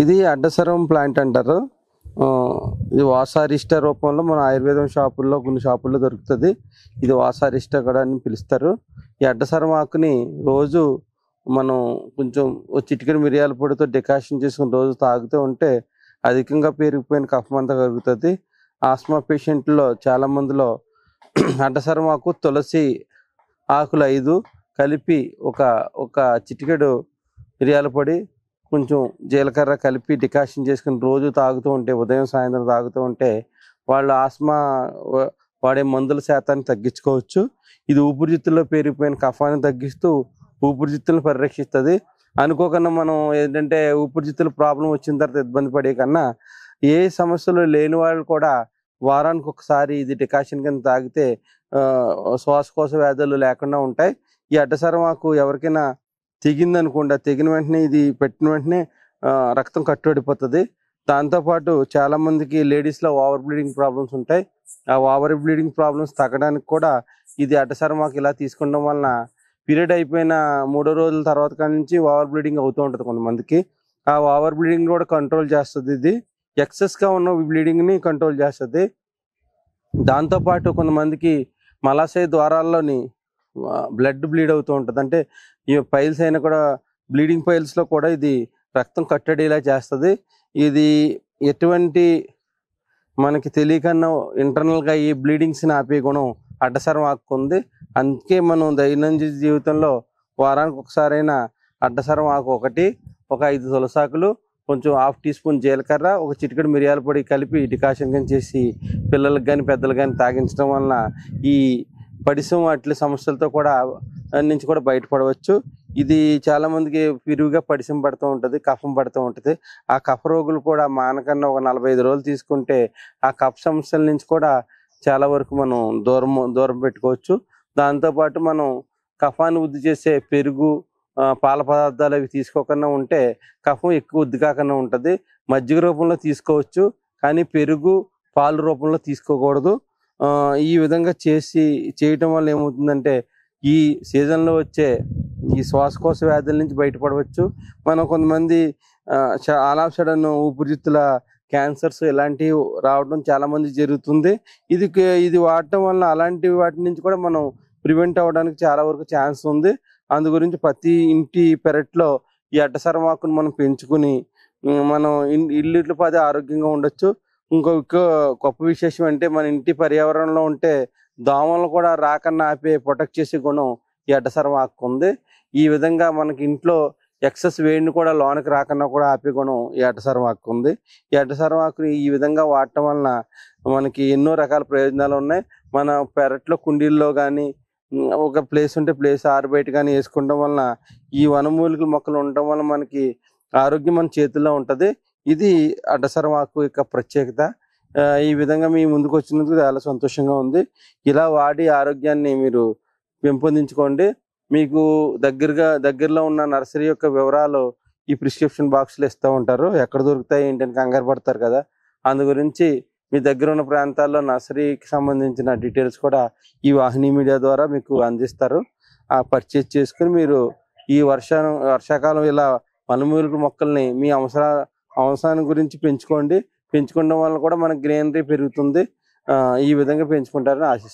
ఇది అడ్డసరం ప్లాంట్ అంటారు. ఇది వాసారిష్ట రూపంలో మన ఆయుర్వేదం షాపుల్లో కొన్ని షాపుల్లో దొరుకుతుంది. ఇది వాసారిష్ట కూడా అని పిలుస్తారు. ఈ అడ్డసరం ఆకుని రోజు మనం కొంచెం ఓ చిటికెడు మిరియాల పొడితో డికాషన్ చేసుకుని రోజు తాగుతూ ఉంటే అధికంగా పెరిగిపోయిన కఫం అంతా కరుగుతుంది. ఆస్మా పేషెంట్లో చాలా మందిలో అడ్డసరం ఆకు, తులసి ఆకులు 5 కలిపి ఒక ఒక చిటికెడు మిరియాల పొడి, కొంచెం జీలకర్ర కలిపి డికాషన్ చేసుకుని రోజు తాగుతూ ఉంటే, ఉదయం సాయంత్రం తాగుతూ ఉంటే వాళ్ళు ఆస్మా వాడే మందుల శాతాన్ని తగ్గించుకోవచ్చు. ఇది ఊపిరితిత్తుల్లో పెరిగిపోయిన కఫాన్ని తగ్గిస్తూ ఊపిరితిత్తులను పరిరక్షిస్తుంది. అనుకోకుండా మనం ఏంటంటే ఊపిరితిత్తుల ప్రాబ్లం వచ్చిన తర్వాత ఇబ్బంది పడే కన్నా ఏ సమస్యలు లేని వాళ్ళు కూడా వారానికి ఒకసారి ఇది డికాషన్ కింద తాగితే శ్వాసకోశ వ్యాధులు లేకుండా ఉంటాయి. ఈ అడ్డసరం ఆకు ఎవరికైనా తెగిందనుకోండి, ఆ తెగిన వెంటనే ఇది పెట్టిన వెంటనే రక్తం కట్టుబడిపోతుంది. దాంతోపాటు చాలామందికి లేడీస్లో ఓవర్ బ్లీడింగ్ ప్రాబ్లమ్స్ ఉంటాయి. ఆ ఓవర్ బ్లీడింగ్ ప్రాబ్లమ్స్ తగ్గడానికి కూడా ఇది అడ్డసరం ఆకు ఇలా తీసుకోవడం వలన పీరియడ్ అయిపోయిన 3వ రోజుల తర్వాత కాడి నుంచి ఓవర్ బ్లీడింగ్ అవుతూ ఉంటుంది కొంతమందికి. ఆ ఓవర్ బ్లీడింగ్ కూడా కంట్రోల్ చేస్తుంది. ఇది ఎక్సెస్గా ఉన్న బ్లీడింగ్ని కంట్రోల్ చేస్తుంది. దాంతోపాటు కొంతమందికి మలాశయ ద్వారాల్లోని బ్లడ్ బ్లీడ్ అవుతూ ఉంటుంది. అంటే ఈ పైల్స్ అయినా కూడా బ్లీడింగ్ పైల్స్లో కూడా ఇది రక్తం కట్టడిలా చేస్తుంది. ఇది ఎటువంటి మనకి తెలియకన్నా ఇంటర్నల్గా ఈ బ్లీడింగ్స్ని ఆపే గుణం అడ్డసరం ఆకుకుంది. అందుకే మనం దైనందిన జీవితంలో వారానికి ఒకసారైనా అడ్డసరం ఆకు ఒకటి, ఒక 5 తులసాకులు, కొంచెం 1/2 టీ స్పూన్ జీలకర్ర, ఒక చిటికెడు మిరియాల పొడి కలిపి డికాషన్ కింద చేసి పిల్లలకు కానీ పెద్దలకు కానీ తాగించడం వలన ఈ పడిసం అట్ల సమస్యలతో కూడా నుంచి కూడా బయటపడవచ్చు. ఇది చాలామందికి విరివిగా పడిసం పడుతూ ఉంటుంది, కఫం పడుతూ ఉంటుంది. ఆ కఫ రోగులు కూడా మానకన్నా ఒక 45 రోజులు తీసుకుంటే ఆ కఫ సమస్యల నుంచి కూడా చాలా వరకు మనం దూరం పెట్టుకోవచ్చు. దాంతోపాటు మనం కఫాన్ని వృద్ధి చేసే పెరుగు, పాల పదార్థాలు అవి తీసుకోకుండా ఉంటే కఫం ఎక్కువ వృద్ధి కాకుండా ఉంటుంది. మజ్జిగ రూపంలో తీసుకోవచ్చు, కానీ పెరుగు, పాలు రూపంలో తీసుకోకూడదు. ఈ విధంగా చేయటం వల్ల ఏమవుతుందంటే ఈ సీజన్లో వచ్చే ఈ శ్వాసకోశ వ్యాధుల నుంచి బయటపడవచ్చు. మనం కొంతమంది ఆల్ ఆఫ్ సడన్ ఊపిరితిత్తుల క్యాన్సర్స్ ఇలాంటివి రావడం చాలామంది జరుగుతుంది. ఇది వాడటం వల్ల అలాంటి వాటి నుంచి కూడా మనం ప్రివెంట్ అవ్వడానికి చాలా వరకు ఛాన్స్ ఉంది. అందు గురించి ప్రతి ఇంటి పెరట్లో ఈ అడ్డసరం ఆకును మనం పెంచుకుని మనం ఇల్లు పది ఆరోగ్యంగా ఉండొచ్చు. ఇంకొక గొప్ప విశేషం అంటే మన ఇంటి పర్యావరణంలో ఉంటే దోమలు కూడా రాకన్నా ఆపే ప్రొటెక్ట్ చేసే గుణం ఈ అడ్డసరం ఆకు ఉంది. ఈ విధంగా మనకి ఇంట్లో ఎక్సెస్ వేడిని కూడా లోనికి రాకన్నా కూడా ఆపే గుణం ఈ అడ్డసరం ఆకు ఉంది. ఈ అడ్డసరం ఆకుని ఈ విధంగా వాడటం వలన మనకి ఎన్నో రకాల ప్రయోజనాలు ఉన్నాయి. మన పెరట్లో కుండీల్లో కానీ ఒక ప్లేస్ ఉంటే ప్లేస్ ఆరుబయట కానీ వేసుకోవడం వలన ఈ వనమూలికల మొక్కలు ఉండటం వల్ల మనకి ఆరోగ్యం మన చేతుల్లో ఉంటుంది. ఇది అడ్డసరం ఆకు యొక్క ప్రత్యేకత. ఈ విధంగా మీ ముందుకు వచ్చినందుకు చాలా సంతోషంగా ఉంది. ఇలా వాడి ఆరోగ్యాన్ని మీరు పెంపొందించుకోండి. మీకు దగ్గరలో ఉన్న నర్సరీ యొక్క వివరాలు ఈ ప్రిస్క్రిప్షన్ బాక్స్లో ఇస్తూ ఉంటారు. ఎక్కడ దొరుకుతాయి ఏంటని కంగారు పడతారు కదా. అందు గురించి మీ దగ్గర ఉన్న ప్రాంతాల్లో నర్సరీకి సంబంధించిన డీటెయిల్స్ కూడా ఈ వాహిని మీడియా ద్వారా మీకు అందిస్తారు. ఆ పర్చేజ్ చేసుకుని మీరు ఈ వర్షాకాలం ఇలా వనమూలికల మొక్కల్ని మీ అవసరాన్ని గురించి పెంచుకోండి. పెంచుకోవడం వల్ల కూడా మనకి గ్రీనరీ పెరుగుతుంది. ఈ విధంగా పెంచుకుంటారని ఆశిస్తున్నాను.